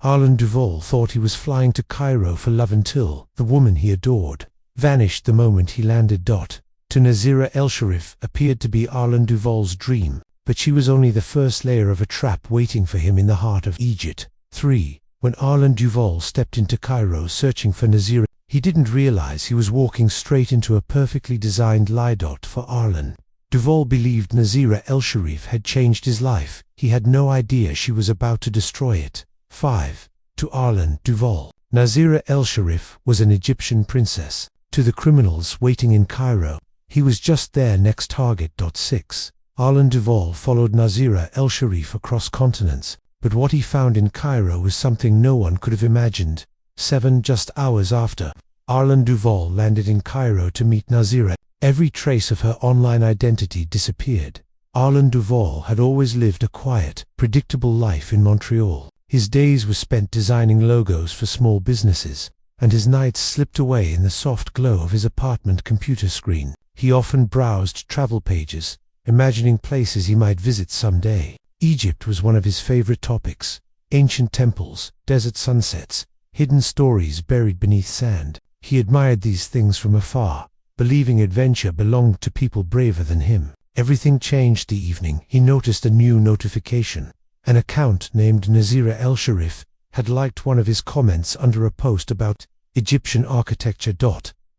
Arlen Duvall thought he was flying to Cairo for love until the woman he adored vanished the moment he landed. To Nazeera El-Sherif appeared to be Arlen Duvall's dream, but she was only the first layer of a trap waiting for him in the heart of Egypt. 3. When Arlen Duvall stepped into Cairo searching for Nazeera, he didn't realize he was walking straight into a perfectly designed lie. For Arlen Duvall believed Nazeera El-Sherif had changed his life. He had no idea she was about to destroy it. 5. To Arlen Duvall, Nazeera El-Sherif was an Egyptian princess. To the criminals waiting in Cairo, he was just their next target. 6. Arlen Duvall followed Nazeera El-Sherif across continents, but what he found in Cairo was something no one could have imagined. 7. Just hours after Arlen Duvall landed in Cairo to meet Nazeera, every trace of her online identity disappeared. Arlen Duvall had always lived a quiet, predictable life in Montreal. His days were spent designing logos for small businesses, and his nights slipped away in the soft glow of his apartment computer screen. He often browsed travel pages, imagining places he might visit someday. Egypt was one of his favorite topics: ancient temples, desert sunsets, hidden stories buried beneath sand. He admired these things from afar, believing adventure belonged to people braver than him. Everything changed the evening he noticed a new notification. An account named Nazeera El-Sherif had liked one of his comments under a post about Egyptian architecture.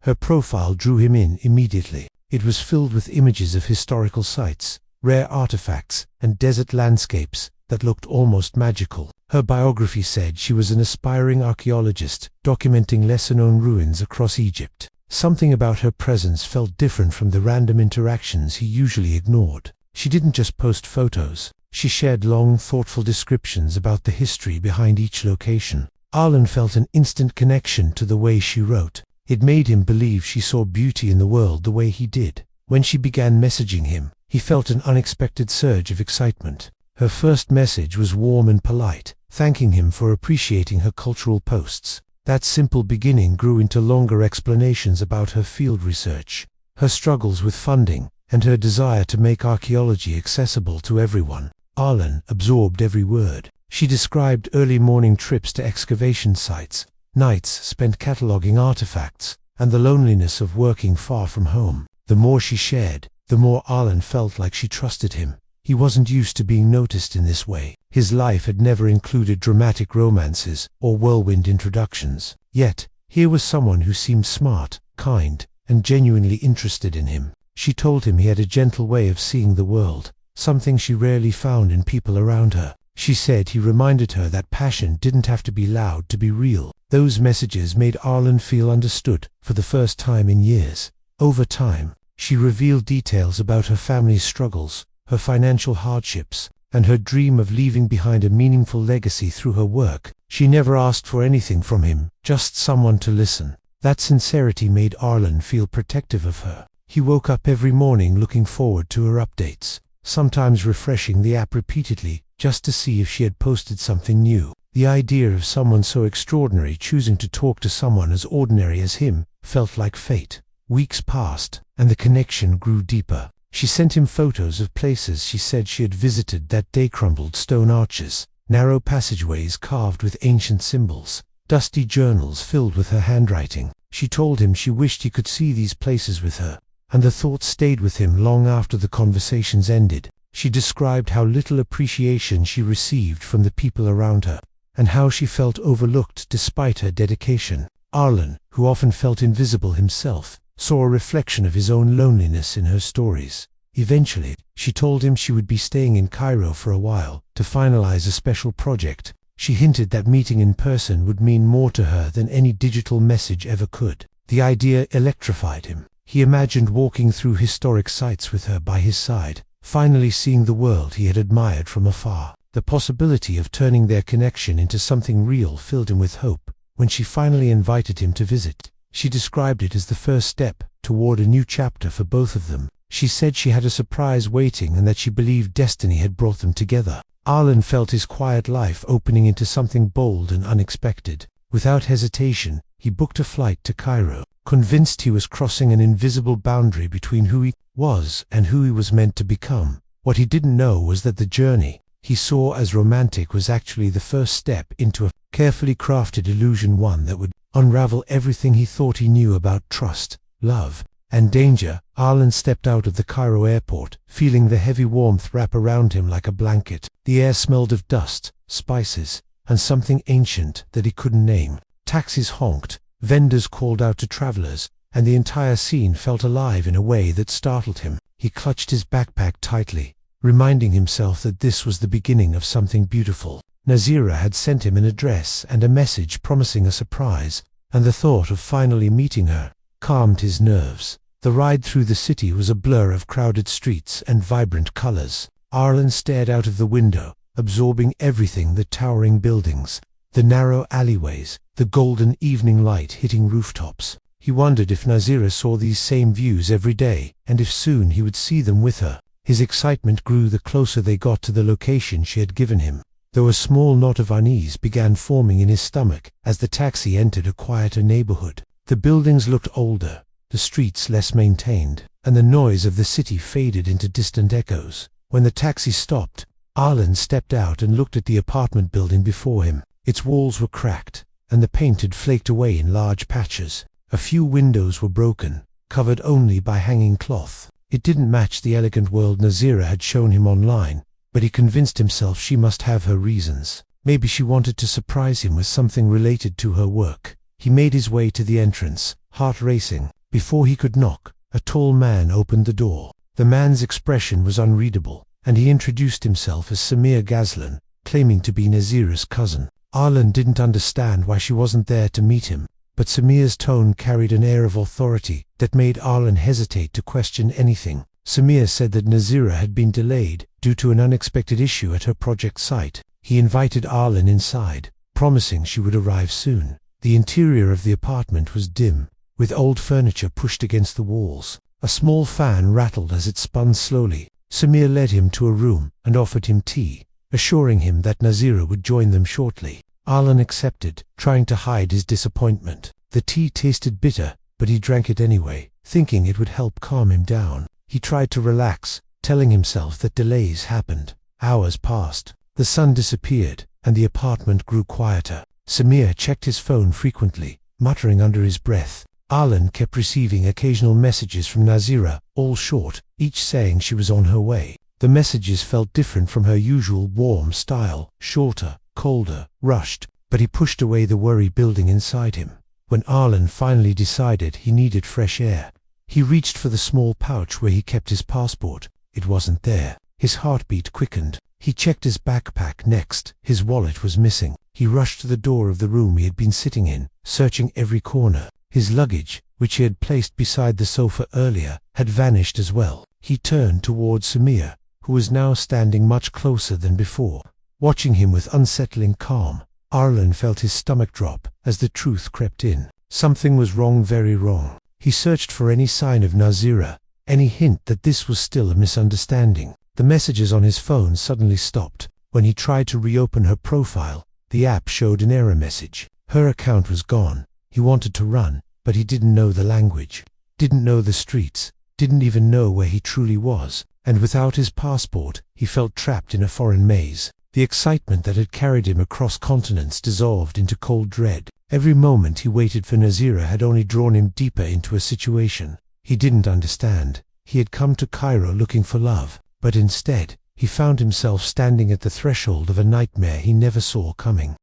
Her profile drew him in immediately. It was filled with images of historical sites, rare artifacts, and desert landscapes that looked almost magical. Her biography said she was an aspiring archaeologist, documenting lesser-known ruins across Egypt. Something about her presence felt different from the random interactions he usually ignored. She didn't just post photos. She shared long, thoughtful descriptions about the history behind each location. Arlen felt an instant connection to the way she wrote. It made him believe she saw beauty in the world the way he did. When she began messaging him, he felt an unexpected surge of excitement. Her first message was warm and polite, thanking him for appreciating her cultural posts. That simple beginning grew into longer explanations about her field research, her struggles with funding, and her desire to make archaeology accessible to everyone. Arlen absorbed every word. She described early morning trips to excavation sites, nights spent cataloging artifacts, and the loneliness of working far from home. The more she shared, the more Arlen felt like she trusted him. He wasn't used to being noticed in this way. His life had never included dramatic romances or whirlwind introductions. Yet, here was someone who seemed smart, kind, and genuinely interested in him. She told him he had a gentle way of seeing the world, something she rarely found in people around her. She said he reminded her that passion didn't have to be loud to be real. Those messages made Arlen feel understood for the first time in years. Over time, she revealed details about her family's struggles, her financial hardships, and her dream of leaving behind a meaningful legacy through her work. She never asked for anything from him, just someone to listen. That sincerity made Arlen feel protective of her. He woke up every morning looking forward to her updates, sometimes refreshing the app repeatedly just to see if she had posted something new. The idea of someone so extraordinary choosing to talk to someone as ordinary as him felt like fate. Weeks passed, and the connection grew deeper. She sent him photos of places she said she had visited that day: crumbled stone arches, narrow passageways carved with ancient symbols, dusty journals filled with her handwriting. She told him she wished he could see these places with her, and the thought stayed with him long after the conversations ended. She described how little appreciation she received from the people around her, and how she felt overlooked despite her dedication. Arlen, who often felt invisible himself, saw a reflection of his own loneliness in her stories. Eventually, she told him she would be staying in Cairo for a while to finalize a special project. She hinted that meeting in person would mean more to her than any digital message ever could. The idea electrified him. He imagined walking through historic sites with her by his side, finally seeing the world he had admired from afar. The possibility of turning their connection into something real filled him with hope. When she finally invited him to visit, she described it as the first step toward a new chapter for both of them. She said she had a surprise waiting and that she believed destiny had brought them together. Arlen felt his quiet life opening into something bold and unexpected. Without hesitation, he booked a flight to Cairo, convinced he was crossing an invisible boundary between who he was and who he was meant to become. What he didn't know was that the journey, he saw as romantic was actually the first step into a carefully crafted illusion, one that would unravel everything he thought he knew about trust, love, and danger. Arlen stepped out of the Cairo airport, feeling the heavy warmth wrap around him like a blanket. The air smelled of dust, spices, and something ancient that he couldn't name. Taxis honked, vendors called out to travelers, and the entire scene felt alive in a way that startled him. He clutched his backpack tightly, reminding himself that this was the beginning of something beautiful. Nazeera had sent him an address and a message promising a surprise, and the thought of finally meeting her calmed his nerves. The ride through the city was a blur of crowded streets and vibrant colors. Arlen stared out of the window, absorbing everything: the towering buildings, the narrow alleyways, the golden evening light hitting rooftops. He wondered if Nazeera saw these same views every day, and if soon he would see them with her. His excitement grew the closer they got to the location she had given him, though a small knot of unease began forming in his stomach as the taxi entered a quieter neighborhood. The buildings looked older, the streets less maintained, and the noise of the city faded into distant echoes. When the taxi stopped, Arlen stepped out and looked at the apartment building before him. Its walls were cracked, and the paint had flaked away in large patches. A few windows were broken, covered only by hanging cloth. It didn't match the elegant world Nazeera had shown him online, but he convinced himself she must have her reasons. Maybe she wanted to surprise him with something related to her work. He made his way to the entrance, heart racing. Before he could knock, a tall man opened the door. The man's expression was unreadable, and he introduced himself as Samir Ghazlan, claiming to be Nazeera's cousin. Arlen didn't understand why she wasn't there to meet him, but Samir's tone carried an air of authority that made Arlen hesitate to question anything. Samir said that Nazeera had been delayed due to an unexpected issue at her project site. He invited Arlen inside, promising she would arrive soon. The interior of the apartment was dim, with old furniture pushed against the walls. A small fan rattled as it spun slowly. Samir led him to a room and offered him tea, assuring him that Nazeera would join them shortly. Arlen accepted, trying to hide his disappointment. The tea tasted bitter, but he drank it anyway, thinking it would help calm him down. He tried to relax, telling himself that delays happened. Hours passed. The sun disappeared, and the apartment grew quieter. Samir checked his phone frequently, muttering under his breath. Arlen kept receiving occasional messages from Nazeera, all short, each saying she was on her way. The messages felt different from her usual warm style, shorter, colder, rushed, but he pushed away the worry building inside him. When Arlen finally decided he needed fresh air, he reached for the small pouch where he kept his passport. It wasn't there. His heartbeat quickened. He checked his backpack next. His wallet was missing. He rushed to the door of the room he had been sitting in, searching every corner. His luggage, which he had placed beside the sofa earlier, had vanished as well. He turned towards Samir, who was now standing much closer than before. Watching him with unsettling calm, Arlen felt his stomach drop as the truth crept in. Something was wrong, very wrong. He searched for any sign of Nazeera, any hint that this was still a misunderstanding. The messages on his phone suddenly stopped. When he tried to reopen her profile, the app showed an error message. Her account was gone. He wanted to run, but he didn't know the language, didn't know the streets, didn't even know where he truly was. And without his passport, he felt trapped in a foreign maze. The excitement that had carried him across continents dissolved into cold dread. Every moment he waited for Nazeera had only drawn him deeper into a situation he didn't understand. He had come to Cairo looking for love, but instead, he found himself standing at the threshold of a nightmare he never saw coming.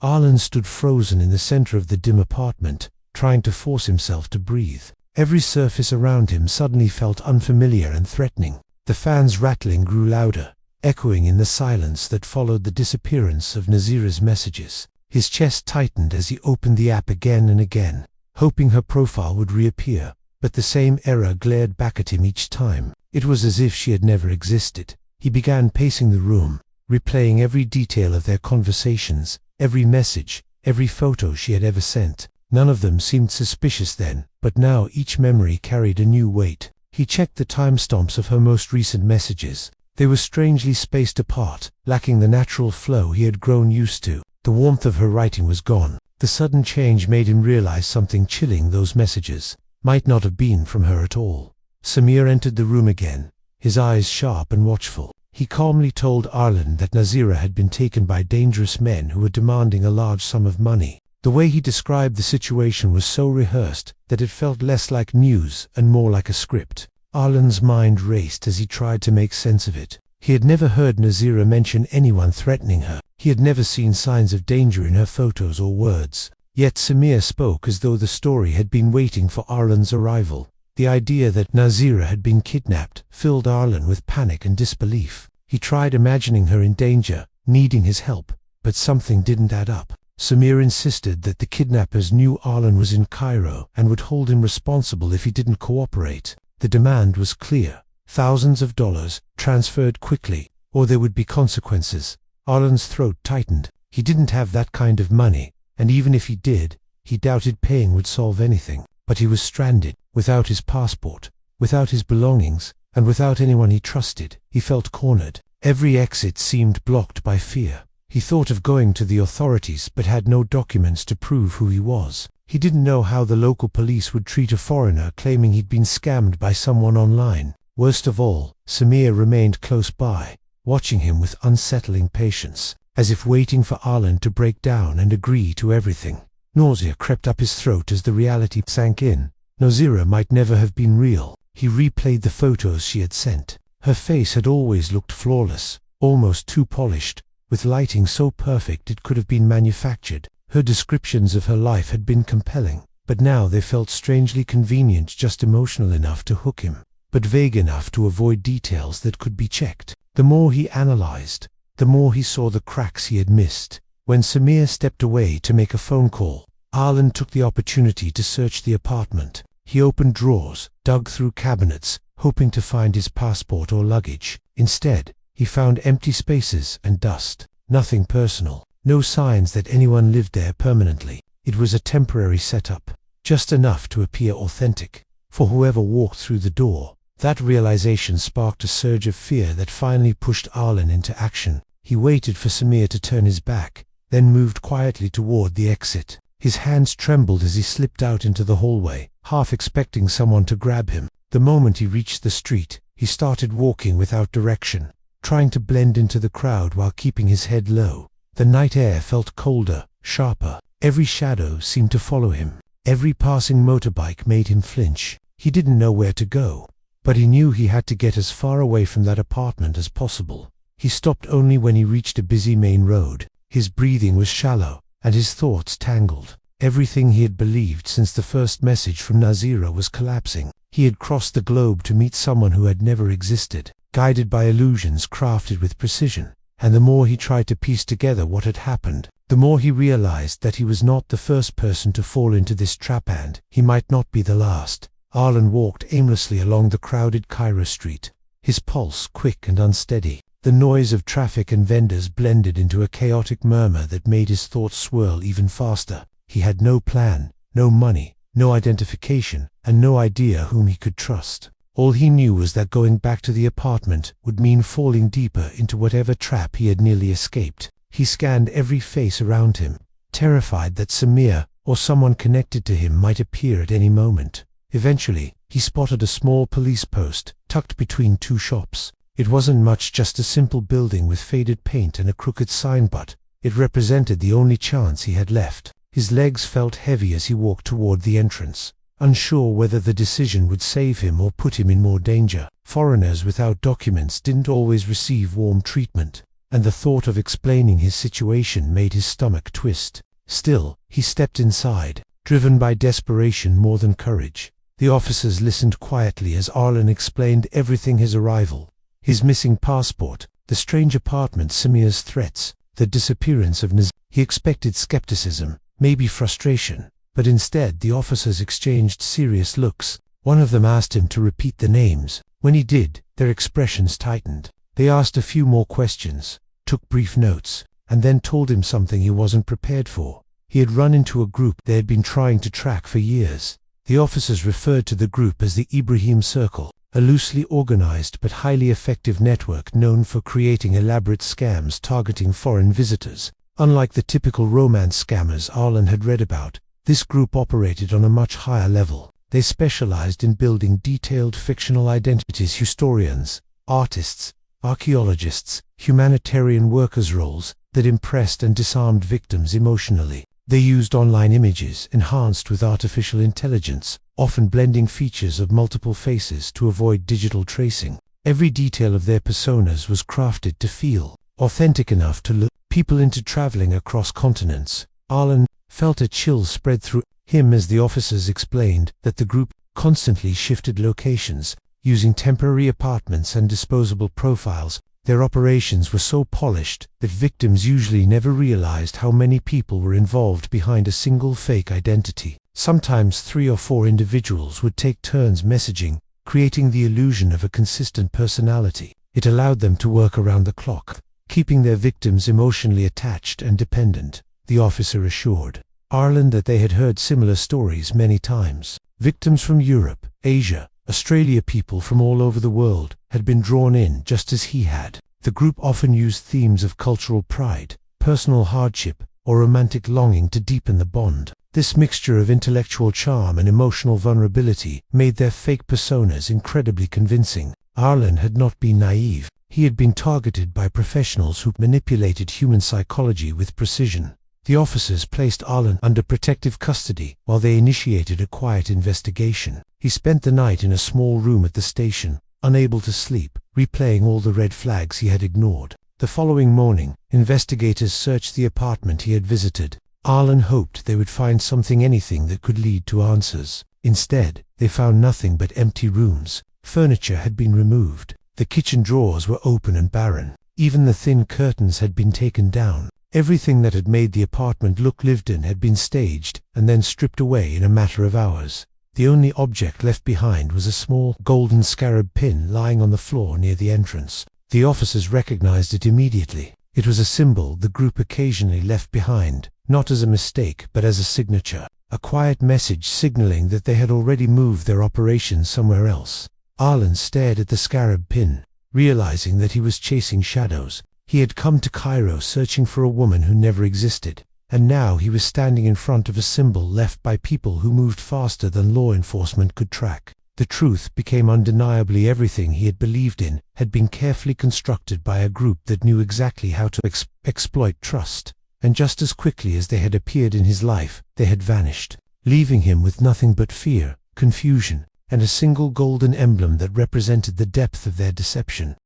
Arlen stood frozen in the center of the dim apartment, trying to force himself to breathe. Every surface around him suddenly felt unfamiliar and threatening. The fan's rattling grew louder, echoing in the silence that followed the disappearance of Nazeera's messages. His chest tightened as he opened the app again and again, hoping her profile would reappear, but the same error glared back at him each time. It was as if she had never existed. He began pacing the room, replaying every detail of their conversations, every message, every photo she had ever sent. None of them seemed suspicious then, but now each memory carried a new weight. He checked the timestamps of her most recent messages. They were strangely spaced apart, lacking the natural flow he had grown used to. The warmth of her writing was gone. The sudden change made him realize something chilling: those messages might not have been from her at all. Samir entered the room again, his eyes sharp and watchful. He calmly told Arlen that Nazeera had been taken by dangerous men who were demanding a large sum of money. The way he described the situation was so rehearsed that it felt less like news and more like a script. Arlen's mind raced as he tried to make sense of it. He had never heard Nazeera mention anyone threatening her. He had never seen signs of danger in her photos or words. Yet Samir spoke as though the story had been waiting for Arlen's arrival. The idea that Nazeera had been kidnapped filled Arlen with panic and disbelief. He tried imagining her in danger, needing his help, but something didn't add up. Samir insisted that the kidnappers knew Arlen was in Cairo and would hold him responsible if he didn't cooperate. The demand was clear: thousands of dollars, transferred quickly, or there would be consequences. Arlen's throat tightened. He didn't have that kind of money, and even if he did, he doubted paying would solve anything. But he was stranded, without his passport, without his belongings, and without anyone he trusted. He felt cornered. Every exit seemed blocked by fear. He thought of going to the authorities but had no documents to prove who he was. He didn't know how the local police would treat a foreigner claiming he'd been scammed by someone online. Worst of all, Samir remained close by, watching him with unsettling patience, as if waiting for Arlen to break down and agree to everything. Nausea crept up his throat as the reality sank in. Nazeera might never have been real. He replayed the photos she had sent. Her face had always looked flawless, almost too polished, with lighting so perfect it could have been manufactured. Her descriptions of her life had been compelling, but now they felt strangely convenient, just emotional enough to hook him, but vague enough to avoid details that could be checked. The more he analyzed, the more he saw the cracks he had missed. When Samir stepped away to make a phone call, Arlen took the opportunity to search the apartment. He opened drawers, dug through cabinets, hoping to find his passport or luggage. Instead, he found empty spaces and dust. Nothing personal. No signs that anyone lived there permanently. It was a temporary setup, just enough to appear authentic for whoever walked through the door. That realization sparked a surge of fear that finally pushed Arlen into action. He waited for Samir to turn his back, then moved quietly toward the exit. His hands trembled as he slipped out into the hallway, half expecting someone to grab him. The moment he reached the street, he started walking without direction, trying to blend into the crowd while keeping his head low. The night air felt colder, sharper. Every shadow seemed to follow him. Every passing motorbike made him flinch. He didn't know where to go, but he knew he had to get as far away from that apartment as possible. He stopped only when he reached a busy main road. His breathing was shallow, and his thoughts tangled. Everything he had believed since the first message from Nazeera was collapsing. He had crossed the globe to meet someone who had never existed, guided by illusions crafted with precision. And the more he tried to piece together what had happened, the more he realized that he was not the first person to fall into this trap, and he might not be the last. Arlen walked aimlessly along the crowded Cairo street, his pulse quick and unsteady. The noise of traffic and vendors blended into a chaotic murmur that made his thoughts swirl even faster. He had no plan, no money, no identification, and no idea whom he could trust. All he knew was that going back to the apartment would mean falling deeper into whatever trap he had nearly escaped. He scanned every face around him, terrified that Samir or someone connected to him might appear at any moment. Eventually, he spotted a small police post tucked between two shops. It wasn't much, just a simple building with faded paint and a crooked sign, but it represented the only chance he had left. His legs felt heavy as he walked toward the entrance, unsure whether the decision would save him or put him in more danger. Foreigners without documents didn't always receive warm treatment, and the thought of explaining his situation made his stomach twist. Still, he stepped inside, driven by desperation more than courage. The officers listened quietly as Arlen explained everything: his arrival, his missing passport, the strange apartment, Samir's threats, the disappearance of Nazeera. He expected skepticism, maybe frustration, but instead the officers exchanged serious looks. One of them asked him to repeat the names. When he did, their expressions tightened. They asked a few more questions, took brief notes, and then told him something he wasn't prepared for. He had run into a group they had been trying to track for years. The officers referred to the group as the Ibrihim Circle, a loosely organized but highly effective network known for creating elaborate scams targeting foreign visitors. Unlike the typical romance scammers Arlen had read about, this group operated on a much higher level. They specialized in building detailed fictional identities: historians, artists, archaeologists, humanitarian workers roles that impressed and disarmed victims emotionally. They used online images enhanced with artificial intelligence, often blending features of multiple faces to avoid digital tracing. Every detail of their personas was crafted to feel authentic enough to lure people into traveling across continents. Arlen felt a chill spread through him as the officers explained that the group constantly shifted locations, using temporary apartments and disposable profiles. Their operations were so polished that victims usually never realized how many people were involved behind a single fake identity. Sometimes 3 or 4 individuals would take turns messaging, creating the illusion of a consistent personality. It allowed them to work around the clock, keeping their victims emotionally attached and dependent. The officer assured Arlen that they had heard similar stories many times. Victims from Europe, Asia, Australia, people from all over the world had been drawn in just as he had. The group often used themes of cultural pride, personal hardship, or romantic longing to deepen the bond. This mixture of intellectual charm and emotional vulnerability made their fake personas incredibly convincing. Arlen had not been naive. He had been targeted by professionals who manipulated human psychology with precision. The officers placed Arlen under protective custody while they initiated a quiet investigation. He spent the night in a small room at the station, unable to sleep, replaying all the red flags he had ignored. The following morning, investigators searched the apartment he had visited. Arlen hoped they would find anything that could lead to answers. Instead, they found nothing but empty rooms. Furniture had been removed. The kitchen drawers were open and barren. Even the thin curtains had been taken down. Everything that had made the apartment look lived in had been staged and then stripped away in a matter of hours. The only object left behind was a small golden scarab pin lying on the floor near the entrance. The officers recognized it immediately. It was a symbol the group occasionally left behind, not as a mistake but as a signature, a quiet message signaling that they had already moved their operations somewhere else. Arlen stared at the scarab pin, realizing that he was chasing shadows. He had come to Cairo searching for a woman who never existed, and now he was standing in front of a symbol left by people who moved faster than law enforcement could track. The truth became undeniably: everything he had believed in had been carefully constructed by a group that knew exactly how to exploit trust, and just as quickly as they had appeared in his life, they had vanished, leaving him with nothing but fear, confusion, and a single golden emblem that represented the depth of their deception.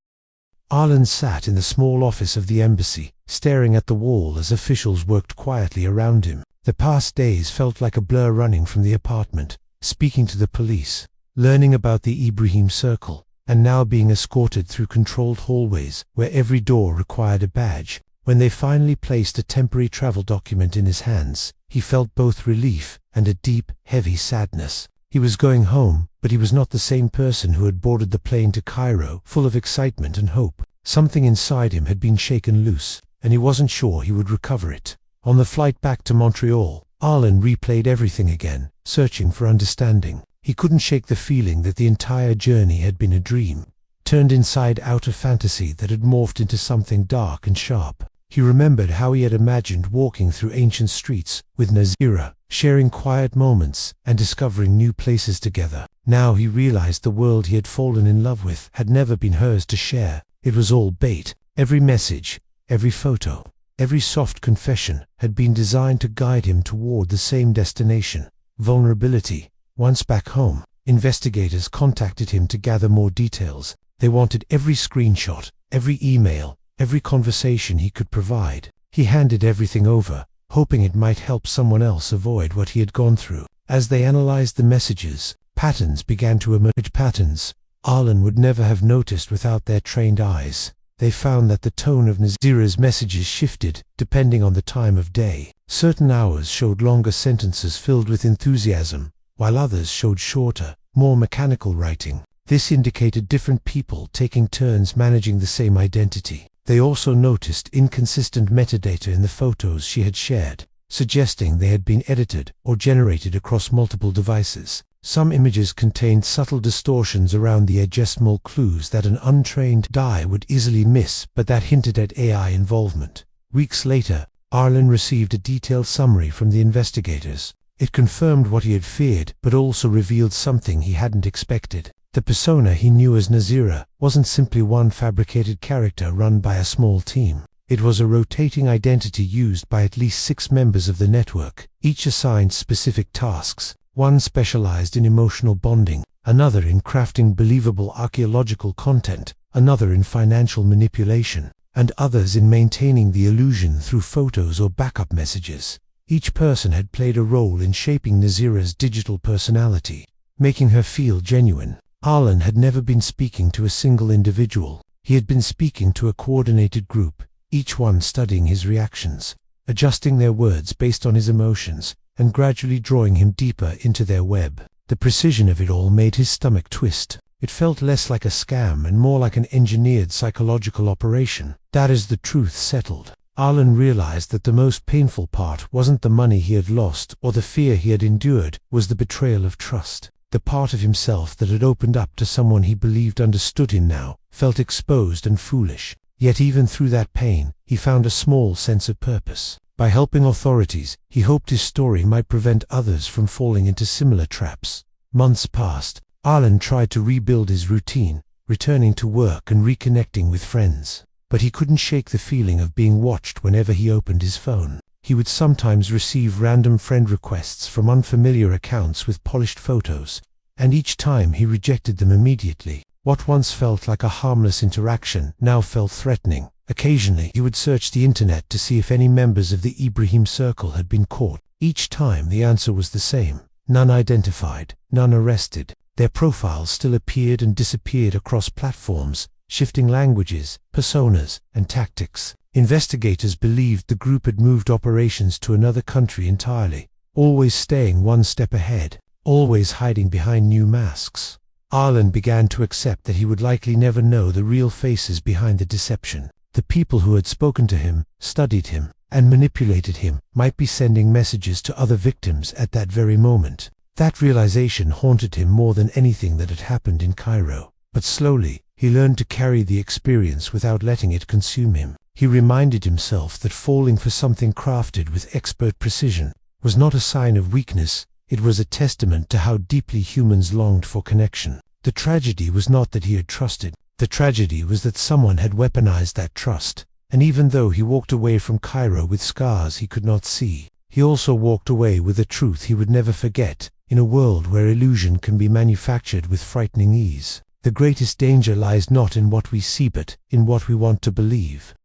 Arlen sat in the small office of the embassy, staring at the wall as officials worked quietly around him. The past days felt like a blur, running from the apartment, speaking to the police, learning about the Ibrihim Circle, and now being escorted through controlled hallways where every door required a badge. When they finally placed a temporary travel document in his hands, he felt both relief and a deep, heavy sadness. He was going home, but he was not the same person who had boarded the plane to Cairo, full of excitement and hope. Something inside him had been shaken loose, and he wasn't sure he would recover it. On the flight back to Montreal, Arlen replayed everything again, searching for understanding. He couldn't shake the feeling that the entire journey had been a dream, turned inside out, a fantasy that had morphed into something dark and sharp. He remembered how he had imagined walking through ancient streets with Nazeera, sharing quiet moments and discovering new places together. Now he realized the world he had fallen in love with had never been hers to share. It was all bait. Every message, every photo, every soft confession had been designed to guide him toward the same destination: vulnerability. Once back home, investigators contacted him to gather more details. They wanted every screenshot, every email, every conversation he could provide. He handed everything over, hoping it might help someone else avoid what he had gone through. As they analyzed the messages, patterns began to emerge. Patterns Arlen would never have noticed without their trained eyes. They found that the tone of Nazeera's messages shifted depending on the time of day. Certain hours showed longer sentences filled with enthusiasm, while others showed shorter, more mechanical writing. This indicated different people taking turns managing the same identity. They also noticed inconsistent metadata in the photos she had shared, suggesting they had been edited or generated across multiple devices. Some images contained subtle distortions around the edges, small clues that an untrained eye would easily miss, but that hinted at AI involvement. Weeks later, Arlen received a detailed summary from the investigators. It confirmed what he had feared, but also revealed something he hadn't expected. The persona he knew as Nazeera wasn't simply one fabricated character run by a small team. It was a rotating identity used by at least 6 members of the network, each assigned specific tasks, one specialized in emotional bonding, another in crafting believable archaeological content, another in financial manipulation, and others in maintaining the illusion through photos or backup messages. Each person had played a role in shaping Nazeera's digital personality, making her feel genuine. Arlen had never been speaking to a single individual. He had been speaking to a coordinated group, each one studying his reactions, adjusting their words based on his emotions, and gradually drawing him deeper into their web. The precision of it all made his stomach twist. It felt less like a scam and more like an engineered psychological operation. That is the truth settled. Arlen realized that the most painful part wasn't the money he had lost or the fear he had endured, was the betrayal of trust. The part of himself that had opened up to someone he believed understood him now felt exposed and foolish. Yet even through that pain, he found a small sense of purpose. By helping authorities, he hoped his story might prevent others from falling into similar traps. Months passed. Arlen tried to rebuild his routine, returning to work and reconnecting with friends. But he couldn't shake the feeling of being watched whenever he opened his phone. He would sometimes receive random friend requests from unfamiliar accounts with polished photos, and each time he rejected them immediately. What once felt like a harmless interaction now felt threatening. Occasionally, he would search the internet to see if any members of the Ibrihim Circle had been caught. Each time, the answer was the same: none identified, none arrested. Their profiles still appeared and disappeared across platforms, shifting languages, personas, and tactics. Investigators believed the group had moved operations to another country entirely, always staying one step ahead, always hiding behind new masks. Arlen began to accept that he would likely never know the real faces behind the deception. The people who had spoken to him, studied him, and manipulated him might be sending messages to other victims at that very moment. That realization haunted him more than anything that had happened in Cairo. But slowly, he learned to carry the experience without letting it consume him. He reminded himself that falling for something crafted with expert precision was not a sign of weakness, it was a testament to how deeply humans longed for connection. The tragedy was not that he had trusted. The tragedy was that someone had weaponized that trust. And even though he walked away from Cairo with scars he could not see, he also walked away with a truth he would never forget. In a world where illusion can be manufactured with frightening ease, the greatest danger lies not in what we see but in what we want to believe.